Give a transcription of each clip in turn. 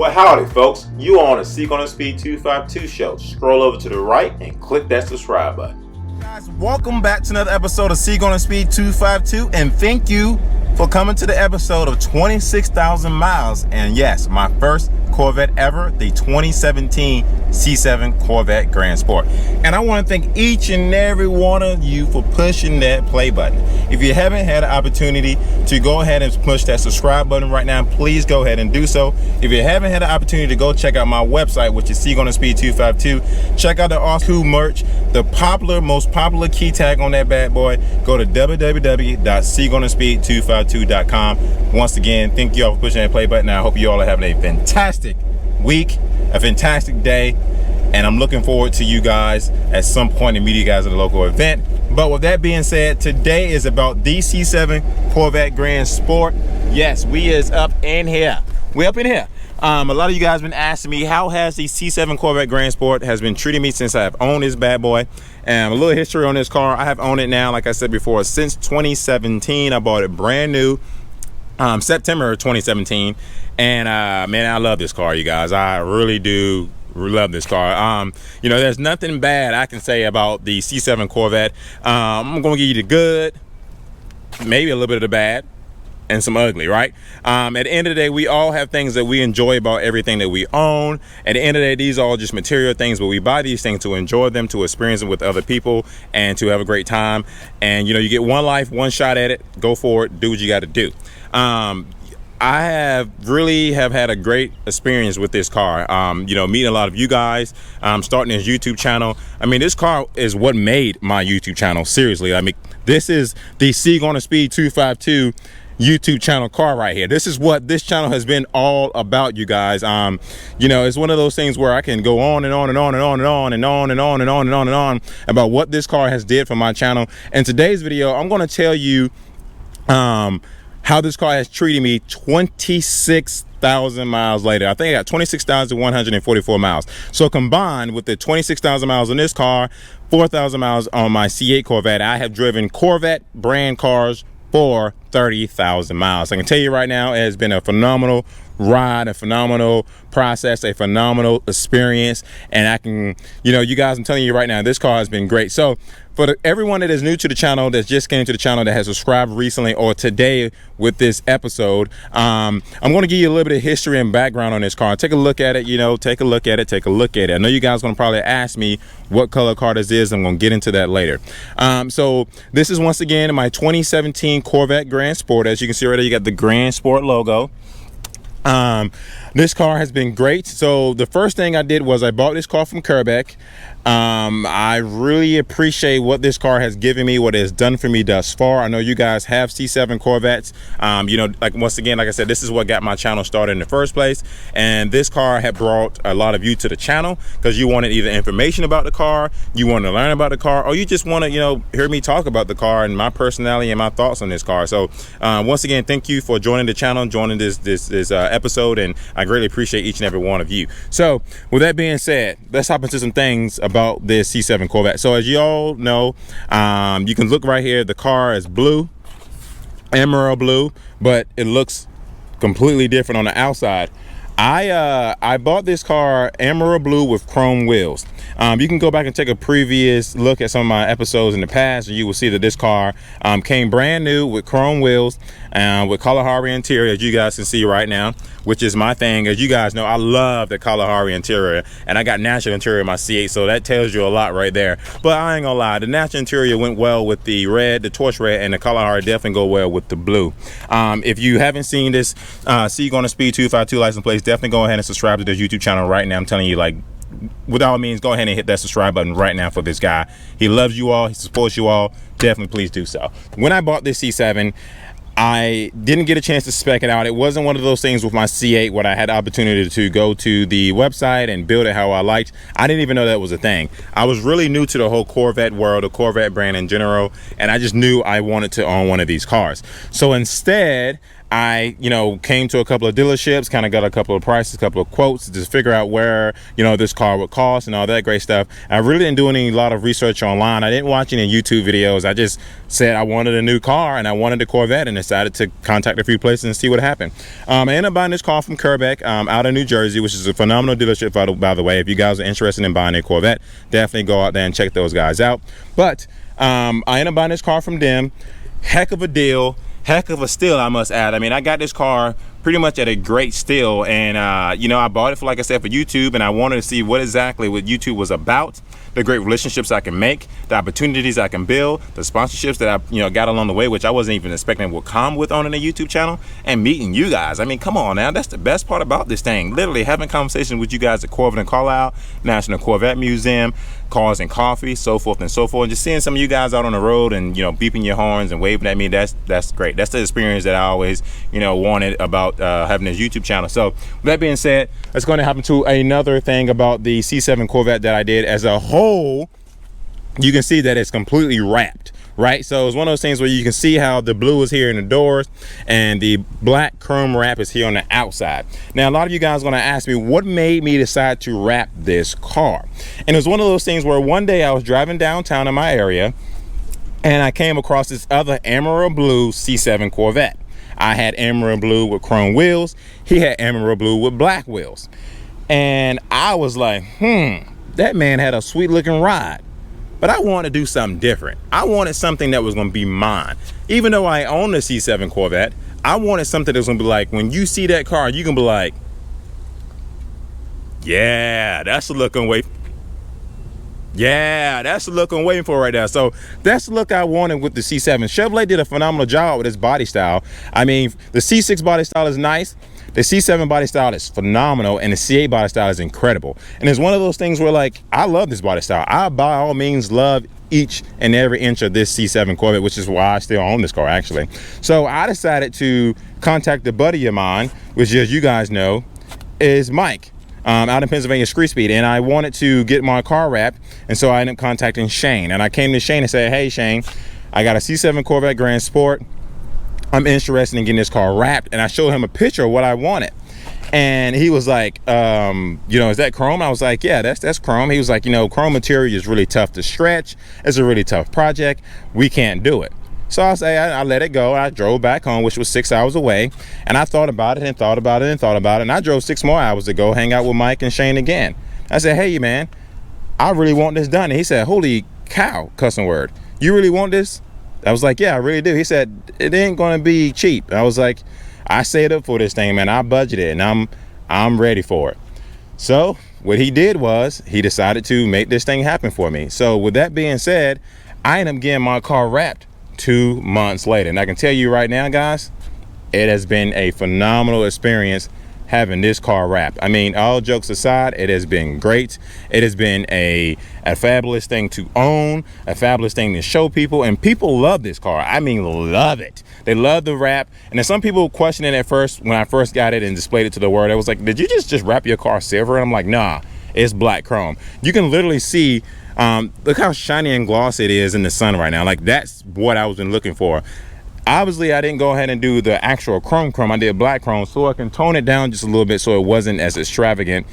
Well, howdy folks, you are on the Seek on the Speed 252 show. Scroll over to the right and click that subscribe button. Guys, welcome back to another episode of Seek on the Speed 252, and thank you for coming to the episode of 26,000 miles. And yes, my first Corvette ever, the 2017 C7 Corvette Grand Sport. And I want to thank each and every one of you for pushing that play button. If you haven't had an opportunity to go ahead and push that subscribe button right now, please go ahead and do so. If you haven't had an opportunity to go check out my website, which is Seek on the Speed 252, check out the awesome merch, the most popular key tag on that bad boy. Go to www.seekonthespeed252.com. Once again, thank you all for pushing that play button. I hope you all are having a fantastic week, a fantastic day, and I'm looking forward to you guys at some point to meet you guys at a local event. But with that being said, today is about the C7 Corvette Grand Sport. Yes, we is up in here. We up in here. A lot of you guys been asking me, how has the C7 Corvette Grand Sport has been treating me since I have owned this bad boy. And a little history on this car. I have owned it now, like I said before, since 2017. I bought it brand new, September 2017. And man, I love this car, you guys. I really do love this car. You know, there's nothing bad I can say about the C7 Corvette. I'm gonna give you the good, maybe a little bit of the bad, and some ugly, right? At the end of the day, we all have things that we enjoy about everything that we own. At the end of the day, these are all just material things, but we buy these things to enjoy them, to experience them with other people, and to have a great time. And you know, you get one life, one shot at it. Go for it, do what you got to do. I have really had a great experience with this car. You know, meeting a lot of you guys, starting this YouTube channel. I mean, this car is what made my YouTube channel. Seriously, I mean, this is the Seek on the Speed 252 YouTube channel car right here. This is what this channel has been all about, you guys. You know, it's one of those things where I can go on and on and on and on and on and on and on and on and on and on about what this car has did for my channel. In today's video, I'm going to tell you how this car has treated me 26,000 miles later. I think I got 26,144 miles. So combined with the 26,000 miles on this car, 4,000 miles on my C8 Corvette, I have driven Corvette brand cars for 30,000 miles. I can tell you right now, it has been a phenomenal ride, a phenomenal process, a phenomenal experience. And I can, you know, you guys, I'm telling you right now, this car has been great. So for everyone that is new to the channel, that's just came to the channel, that has subscribed recently or today with this episode, I'm going to give you a little bit of history and background on this car. Take a look at it, you know, take a look at it. I know you guys are going to probably ask me what color car this is. I'm going to get into that later. So this is once again my 2017 Corvette Grand Sport. As you can see right there, you got the Grand Sport logo. This car has been great. So the first thing I did was I bought this car from Kerbeck. I really appreciate what this car has given me, what it has done for me thus far. I know you guys have C7 Corvettes. You know, like once again, like I said, this is what got my channel started in the first place. And this car had brought a lot of you to the channel because you wanted either information about the car, you want to learn about the car, or you just want to, you know, hear me talk about the car and my personality and my thoughts on this car. So once again, thank you for joining the channel, joining this episode, and I greatly appreciate each and every one of you. So with that being said, let's hop into some things about this C7 Corvette. So as you all know, you can look right here, the car is blue, emerald blue, but it looks completely different on the outside. I bought this car emerald blue with chrome wheels. You can go back and take a previous look at some of my episodes in the past, and you will see that this car came brand new with chrome wheels, with Kalahari interior, as you guys can see right now, which is my thing. As you guys know, I love the Kalahari interior, and I got natural interior in my C8, so that tells you a lot right there. But I ain't gonna lie, the natural interior went well with the red, the torch red, and the Kalahari definitely go well with the blue. If you haven't seen this Seek on the Speed 252 license plate, definitely go ahead and subscribe to this YouTube channel right now. I'm telling you, like, with all means, go ahead and hit that subscribe button right now for this guy. He loves you all, he supports you all. Definitely please do so. When I bought this C7, I didn't get a chance to spec it out. It wasn't one of those things with my C8 where I had the opportunity to go to the website and build it how I liked. I didn't even know that was a thing. I was really new to the whole Corvette world, the Corvette brand in general, and I just knew I wanted to own one of these cars. So instead, I, you know, came to a couple of dealerships, kind of got a couple of prices, a couple of quotes to figure out where, you know, this car would cost and all that great stuff. I really didn't do a lot of research online. I didn't watch any YouTube videos. I just said I wanted a new car and I wanted a Corvette, and decided to contact a few places and see what happened. I ended up buying this car from Kerbeck out of New Jersey, which is a phenomenal dealership, by the way. If you guys are interested in buying a Corvette, definitely go out there and check those guys out. But I ended up buying this car from them. Heck of a deal. Heck of a steal, I must add. I mean, I got this car pretty much at a great steal, and you know, I bought it for, like I said, for YouTube, and I wanted to see what YouTube was about, the great relationships I can make, the opportunities I can build, the sponsorships that I, you know, got along the way, which I wasn't even expecting would come with owning a YouTube channel, and meeting you guys. I mean, come on now, that's the best part about this thing. Literally having conversations with you guys at Corvette and Carlisle, National Corvette Museum, Cars and Coffee, so forth and so forth, and just seeing some of you guys out on the road and, you know, beeping your horns and waving at me. That's great. That's the experience that I always, you know, wanted about having this YouTube channel. So with that being said, let's go and happen to another thing about the C7 Corvette that I did. As a whole, you can see that it's completely wrapped, right? So it's one of those things where you can see how the blue is here in the doors and the black chrome wrap is here on the outside. Now, a lot of you guys are gonna ask me, what made me decide to wrap this car? And it was one of those things where one day I was driving downtown in my area and I came across this other emerald blue C7 Corvette. I had emerald blue with chrome wheels. He had emerald blue with black wheels. And I was like, that man had a sweet looking ride. But I wanted to do something different. I wanted something that was gonna be mine. Even though I own the C7 Corvette, I wanted something that was gonna be like, when you see that car, you can be like, yeah, that's the look I'm waiting. Yeah, that's the look I'm waiting for right now. So that's the look I wanted with the C7. Chevrolet did a phenomenal job with its body style. I mean, the C6 body style is nice. The C7 body style is phenomenal, and the C8 body style is incredible. And it's one of those things where, like, I love this body style. I, by all means, love each and every inch of this C7 Corvette, which is why I still own this car, actually. So I decided to contact a buddy of mine, which, as you guys know, is Mike, out in Pennsylvania Street Speed, and I wanted to get my car wrapped, and so I ended up contacting Shane. And I came to Shane and said, hey, Shane, I got a C7 Corvette Grand Sport. I'm interested in getting this car wrapped. And I showed him a picture of what I wanted. And he was like, you know, is that chrome? I was like, yeah, that's chrome. He was like, you know, chrome material is really tough to stretch. It's a really tough project. We can't do it. So I let it go. I drove back home, which was 6 hours away. And I thought about it and thought about it and thought about it. And I drove 6 more hours to go hang out with Mike and Shane again. I said, hey, man, I really want this done. And he said, holy cow, cussing word, you really want this? I was like, yeah, I really do. He said, it ain't gonna be cheap. I was like, I saved up for this thing, man. I budgeted and I'm ready for it. So what he did was he decided to make this thing happen for me. So with that being said, I ended up getting my car wrapped 2 months later. And I can tell you right now, guys, it has been a phenomenal experience having this car wrapped. I mean, all jokes aside, it has been great. It has been a fabulous thing to own, a fabulous thing to show people, and people love this car. I mean, love it. They love the wrap. And then some people questioned it at first when I first got it and displayed it to the world. I was like, did you just wrap your car silver? And I'm like, nah, it's black chrome. You can literally see, look how shiny and glossy it is in the sun right now. Like, that's what I was been looking for. Obviously, I didn't go ahead and do the actual chrome. I did black chrome, so I can tone it down just a little bit so it wasn't as extravagant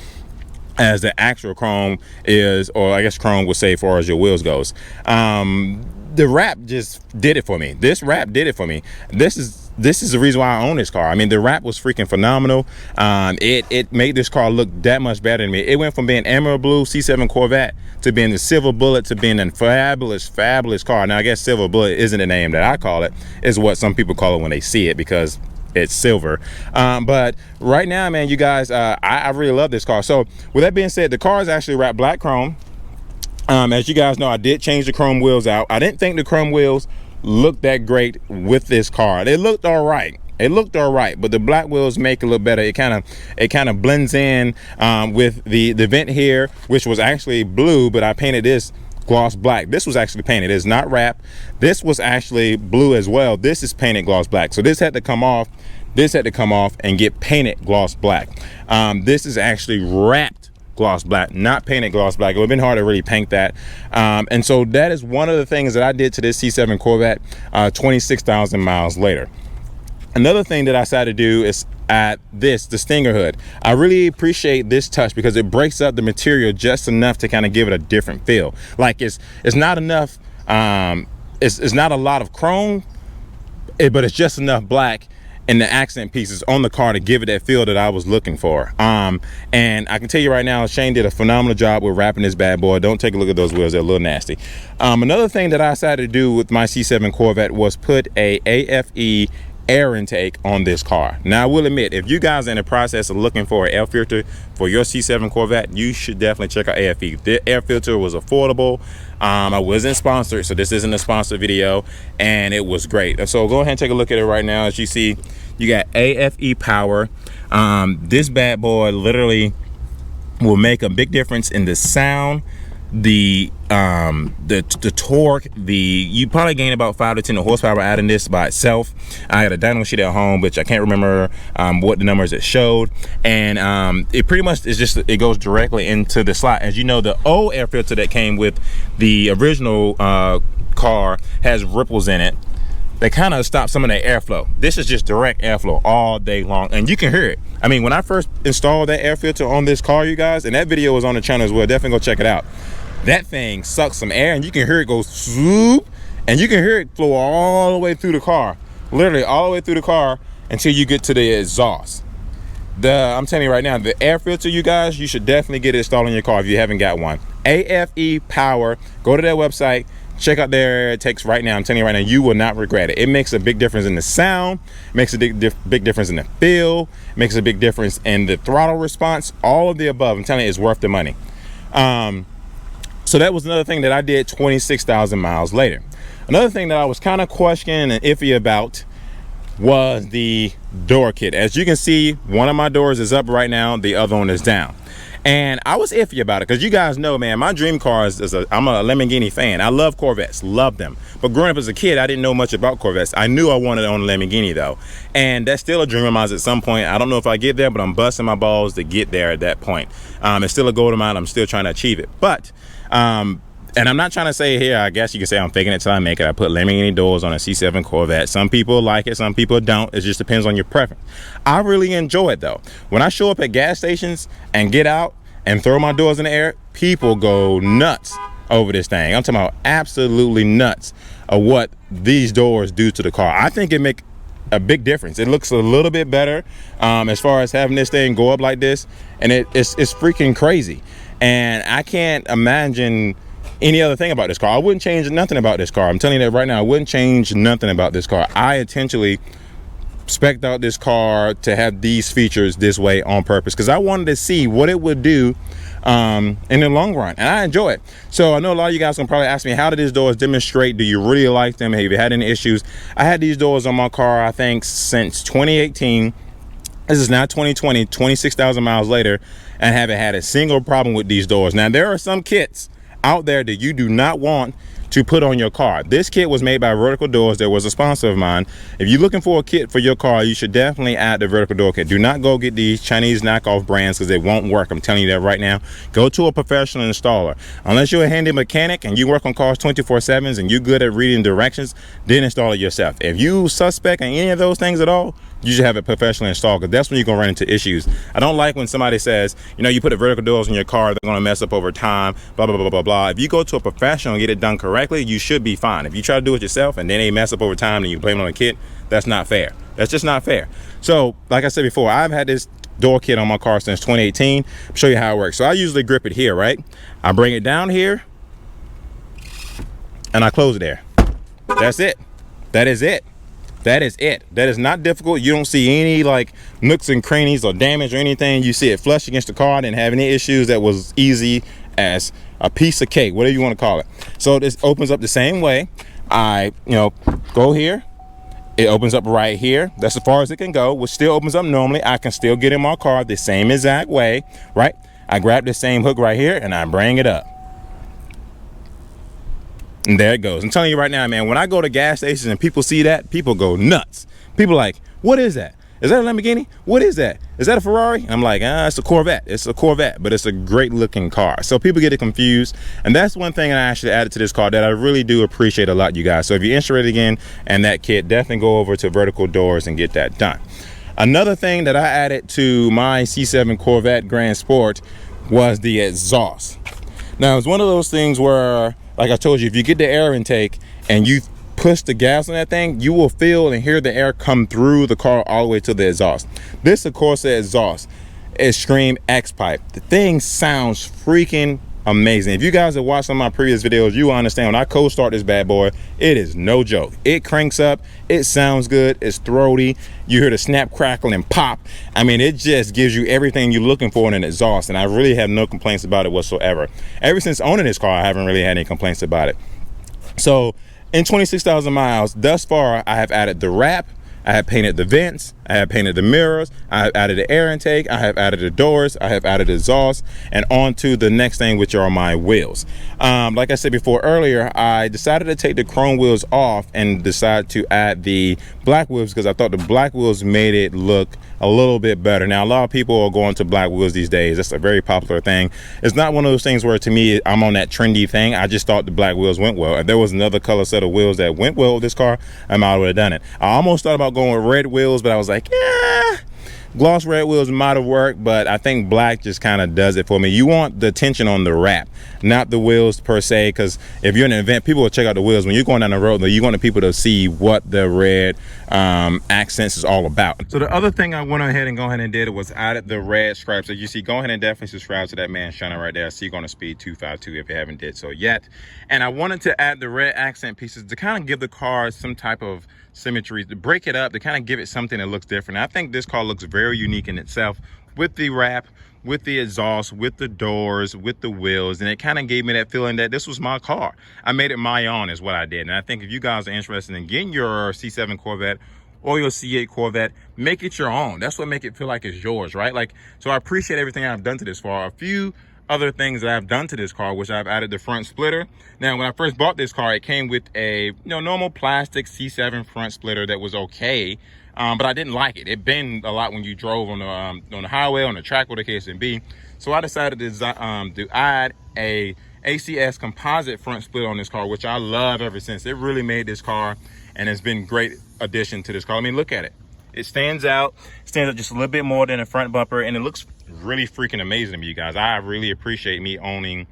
as the actual chrome is, or I guess chrome would say as far as your wheels goes. The wrap just did it for me. This wrap did it for me. This is the reason why I own this car. I mean, the wrap was freaking phenomenal. It made this car look that much better than me. It went from being emerald blue C7 Corvette to being the silver bullet to being a fabulous car. Now, I guess silver bullet isn't the name that I call it. It's what some people call it when they see it because it's silver. But right now, man, you guys, I really love this car. So with that being said, the car is actually wrapped black chrome. As you guys know, I did change the chrome wheels out. I didn't think the chrome wheels looked that great with this car. They looked all right. It looked all right, but the black wheels make it look better. It kind of blends in with the vent here, which was actually blue, but I painted this gloss black. This was actually painted. It's not wrapped. This was actually blue as well. This is painted gloss black. So this had to come off. This had to come off and get painted gloss black. This is actually wrapped gloss black, not painted gloss black. It would have been hard to really paint that. And so that is one of the things that I did to this C7 Corvette 26,000 miles later. Another thing that I decided to do is add the stinger hood. I really appreciate this touch because it breaks up the material just enough to kind of give it a different feel. Like it's not enough, it's not a lot of chrome, but it's just enough black and the accent pieces on the car to give it that feel that I was looking for. And I can tell you right now, Shane did a phenomenal job with wrapping this bad boy. Don't take a look at those wheels, they're a little nasty. Another thing that I decided to do with my C7 Corvette was put a AFE air intake on this car. Now I will admit, if you guys are in the process of looking for an air filter for your C7 Corvette, you should definitely check out AFE. The air filter was affordable. I wasn't sponsored, so this isn't a sponsored video, and it was great. So go ahead and take a look at it right now. As you see, you got AFE power. This bad boy literally will make a big difference in the sound, the torque. You probably gain about 5 to 10 horsepower out of this by itself. I had a dyno sheet at home, which I can't remember what the numbers it showed, and it pretty much is just, it goes directly into the slot. As you know, the old air filter that came with the original car has ripples in it. They kind of stop some of the airflow. This is just direct airflow all day long, and you can hear it. I mean, when I first installed that air filter on this car, you guys, and that video was on the channel as well, definitely go check it out. That thing sucks some air, and you can hear it go swoop, and you can hear it flow all the way through the car, literally all the way through the car until you get to the exhaust. I'm telling you right now, the air filter, you guys, you should definitely get it installed in your car if you haven't got one. AFE Power, go to their website, check out their air intakes right now. I'm telling you right now, you will not regret it. It makes a big difference in the sound, makes a big difference in the feel, makes a big difference in the throttle response, all of the above. I'm telling you, it's worth the money. So that was another thing that I did 26,000 miles later. Another thing that I was kind of questioning and iffy about was the door kit. As you can see, one of my doors is up right now, the other one is down. And I was iffy about it because you guys know, man, my dream car is I'm a Lamborghini fan. I love Corvettes, love them. But growing up as a kid, I didn't know much about Corvettes. I knew I wanted to own a Lamborghini though. And that's still a dream of mine at some point. I don't know if I get there, but I'm busting my balls to get there at that point. It's still a goal of mine. I'm still trying to achieve it. But, and I'm not trying to say here, I guess you could say I'm faking it till I make it. I put Lamborghini doors on a C7 Corvette. Some people like it, some people don't. It just depends on your preference. I really enjoy it though. When I show up at gas stations and get out and throw my doors in the air, people go nuts over this thing. I'm talking about absolutely nuts of what these doors do to the car. I think it make a big difference. It looks a little bit better as far as having this thing go up like this, and it's freaking crazy. And I can't imagine any other thing about this car. I wouldn't change nothing about this car. I'm telling you that right now. I wouldn't change nothing about this car. I intentionally spec'd out this car to have these features this way on purpose because I wanted to see what it would do in the long run, and I enjoy it. So I know a lot of you guys can probably ask me, how did these doors demonstrate? Do you really like them? Have you had any issues? I had these doors on my car, I think, since 2018. This is now 2020, 26,000 miles later, and haven't had a single problem with these doors. Now, there are some kits out there that you do not want to put on your car. This kit was made by Vertical Doors. That was a sponsor of mine. If you're looking for a kit for your car, you should definitely add the Vertical Door kit. Do not go get these Chinese knockoff brands because they won't work. I'm telling you that right now. Go to a professional installer. Unless you're a handy mechanic and you work on cars 24/7 and you're good at reading directions, then install it yourself. If you suspect in any of those things at all, you should have it professionally installed because that's when you're gonna run into issues. I don't like when somebody says, you know, you put the vertical doors in your car, they're gonna mess up over time, blah, blah, blah, blah, blah. If you go to a professional and get it done correctly, you should be fine. If you try to do it yourself and then they mess up over time and you blame it on the kit, that's not fair. That's just not fair. So, like I said before, I've had this door kit on my car since 2018. I'll show you how it works. So I usually grip it here, right? I bring it down here and I close it there. That's it. That is it. That is it. That is not difficult. You don't see any like nooks and crannies or damage or anything. You see it flush against the car. Didn't have any issues. That was easy as a piece of cake, whatever you want to call it. So this opens up the same way. I, go here. It opens up right here. That's as far as it can go, which still opens up normally. I can still get in my car the same exact way, right? I grab the same hook right here and I bring it up. And there it goes. I'm telling you right now, man, when I go to gas stations and people see that, people go nuts. People are like, what is that? Is that a Lamborghini? What is that? Is that a Ferrari? I'm like, it's a Corvette. It's a Corvette, but it's a great looking car. So people get it confused. And that's one thing I actually added to this car that I really do appreciate a lot, you guys. So if you're interested again in that kit, definitely go over to Vertical Doors and get that done. Another thing that I added to my C7 Corvette Grand Sport was the exhaust. Now, it's one of those things where, like I told you, if you get the air intake and you push the gas on that thing, you will feel and hear the air come through the car all the way to the exhaust. This, of course, the exhaust Extreme X pipe. The thing sounds freaking amazing. If you guys have watched some of my previous videos, you will understand when I cold start this bad boy, it is no joke. It cranks up, it sounds good, it's throaty, you hear the snap, crackle, and pop. I mean, it just gives you everything you're looking for in an exhaust, and I really have no complaints about it whatsoever. Ever since owning this car, I haven't really had any complaints about it. So in 26,000 miles thus far, I have added the wrap, I have painted the vents, I have painted the mirrors, I have added the air intake, I have added the doors, I have added the exhaust, and on to the next thing, which are my wheels. Like I said before earlier, I decided to take the chrome wheels off and decide to add the black wheels because I thought the black wheels made it look a little bit better. Now, a lot of people are going to black wheels these days. That's a very popular thing. It's not one of those things where, to me, I'm on that trendy thing. I just thought the black wheels went well. If there was another color set of wheels that went well with this car, I might have done it. I almost thought about going with red wheels, but I was like, yeah, gloss red wheels might have worked, but I think black just kind of does it for me. You want the tension on the wrap, not the wheels per se, because if you're in an event, people will check out the wheels. When you're going down the road, you want the people to see what the red accents is all about. So the other thing I went ahead and did was added the red stripes. As you see, go ahead and definitely subscribe to that man Shana right there. See, on Speed 252 if you haven't did so yet. And I wanted to add the red accent pieces to kind of give the car some type of symmetry, to break it up, to kind of give it something that looks different. I think this car looks very unique in itself with the wrap, with the exhaust, with the doors, with the wheels, and it kind of gave me that feeling that this was my car. I made it my own is what I did. And I think if you guys are interested in getting your C7 Corvette or your C8 Corvette, make it your own. That's what make it feel like it's yours, right? Like, so I appreciate everything I've done to this car. A few other things that I've done to this car, which I've added the front splitter. Now, when I first bought this car, it came with a normal plastic C7 front splitter that was okay, but I didn't like it. It bent a lot when you drove on the highway, on the track, whatever the case may be. So I decided to add a ACS composite front splitter on this car, which I love ever since. It really made this car, and it's been a great addition to this car. I mean, look at it. It stands out just a little bit more than the front bumper, and it looks really freaking amazing to me, you guys. I really appreciate me owning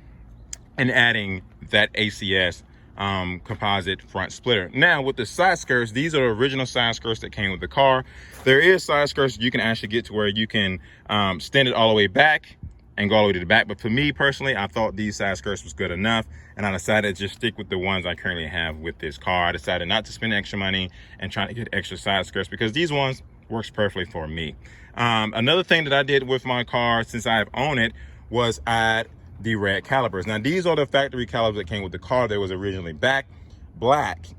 and adding that ACS composite front splitter. Now, with the side skirts, these are the original side skirts that came with the car. There is side skirts you can actually get to where you can stand it all the way back and go all the way to the back. But for me personally, I thought these side skirts was good enough, and I decided to just stick with the ones I currently have with this car. I decided not to spend extra money and try to get extra side skirts because these ones works perfectly for me. Another thing that I did with my car since I've owned it was add the red calipers. Now, these are the factory calipers that came with the car. That was originally black,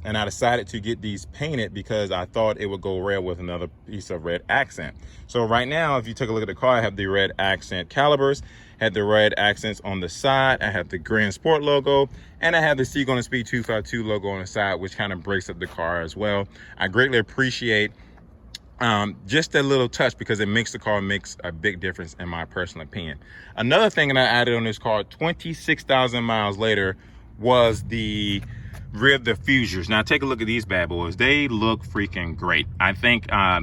and I decided to get these painted because I thought it would go red with another piece of red accent. So right now, if you take a look at the car, I have the red accent calipers, had the red accents on the side, I have the Grand Sport logo, and I have the C on Speed 252 logo on the side, which kind of breaks up the car as well. I greatly appreciate just that little touch because it makes the car makes a big difference in my personal opinion. Another thing that I added on this car 26,000 miles later was the rear diffusers. Now take a look at these bad boys. They look freaking great. I think a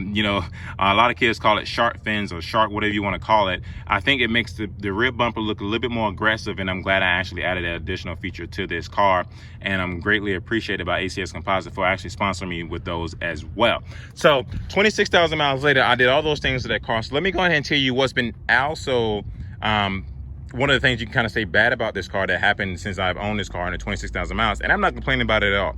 lot of kids call it shark fins or shark, whatever you want to call it. I think it makes the rear bumper look a little bit more aggressive, and I'm glad I actually added that additional feature to this car, and I'm greatly appreciated by ACS Composite for actually sponsoring me with those as well. So 26,000 miles later, I did all those things to that car. So let me go ahead and tell you what's been also one of the things you can kind of say bad about this car that happened since I've owned this car in the 26,000 miles, and I'm not complaining about it at all.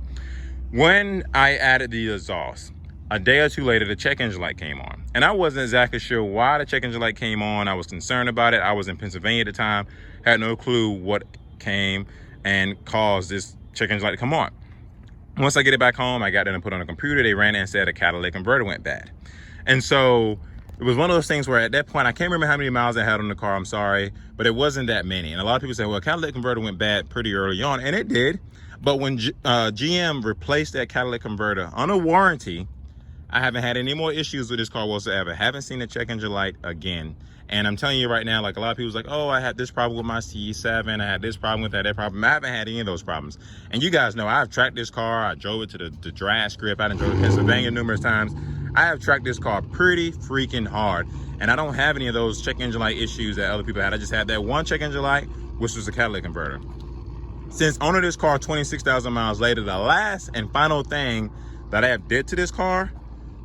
When I added the exhaust, a day or two later, the check engine light came on, and I wasn't exactly sure why the check engine light came on. I was concerned about it. I was in Pennsylvania at the time, had no clue what came and caused this check engine light to come on. Once I get it back home, I got it and put it on the computer. They ran it and said a catalytic converter went bad, and so it was one of those things where at that point, I can't remember how many miles I had on the car, I'm sorry, but it wasn't that many. And a lot of people say, well, catalytic converter went bad pretty early on, and it did. But when GM replaced that catalytic converter on a warranty, I haven't had any more issues with this car whatsoever. Haven't seen a check engine light again. And I'm telling you right now, like a lot of people's like, oh, I had this problem with my C7. I had this problem with that problem. I haven't had any of those problems. And you guys know I've tracked this car. I drove it to the drag strip. I done drove to Pennsylvania numerous times. I have tracked this car pretty freaking hard. And I don't have any of those check engine light issues that other people had. I just had that one check engine light, which was a catalytic converter. Since owning this car 26,000 miles later, the last and final thing that I have did to this car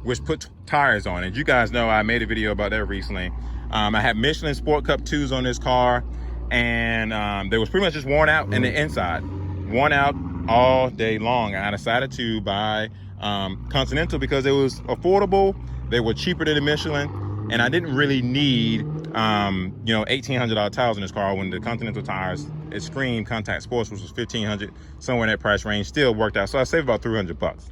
was put tires on. And you guys know I made a video about that recently. I had Michelin Sport Cup 2s on this car, and they was pretty much just worn out in the inside. Worn out all day long. And I decided to buy Continental because it was affordable. They were cheaper than the Michelin, and I didn't really need you know, $1,800 tires in this car when the Continental tires, Extreme Contact Sports, which was $1,500, somewhere in that price range, still worked out. So I saved about $300.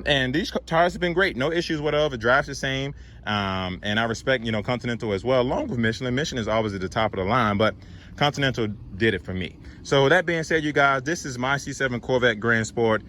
And these tires have been great, no issues whatsoever. It drives the same, and I respect, you know, Continental as well, along with Michelin. Michelin is always at the top of the line, but Continental did it for me. So that being said, you guys, this is my C7 Corvette Grand Sport,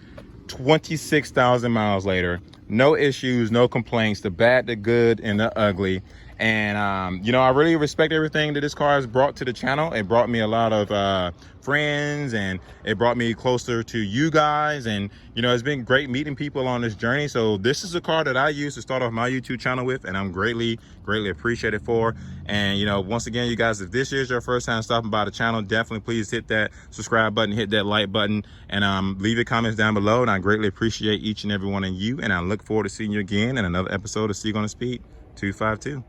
26,000 miles later. No issues, no complaints, the bad, the good, and the ugly. And you know, I really respect everything that this car has brought to the channel. It brought me a lot of friends, and it brought me closer to you guys, and you know, it's been great meeting people on this journey. So this is a car that I use to start off my YouTube channel with, and I'm greatly appreciated for. And you know, once again, you guys, if this is your first time stopping by the channel, definitely please hit that subscribe button, hit that like button, and leave your comments down below. And I greatly appreciate each and every one of you, and I look forward to seeing you again in another episode of Seek on the Speed 252.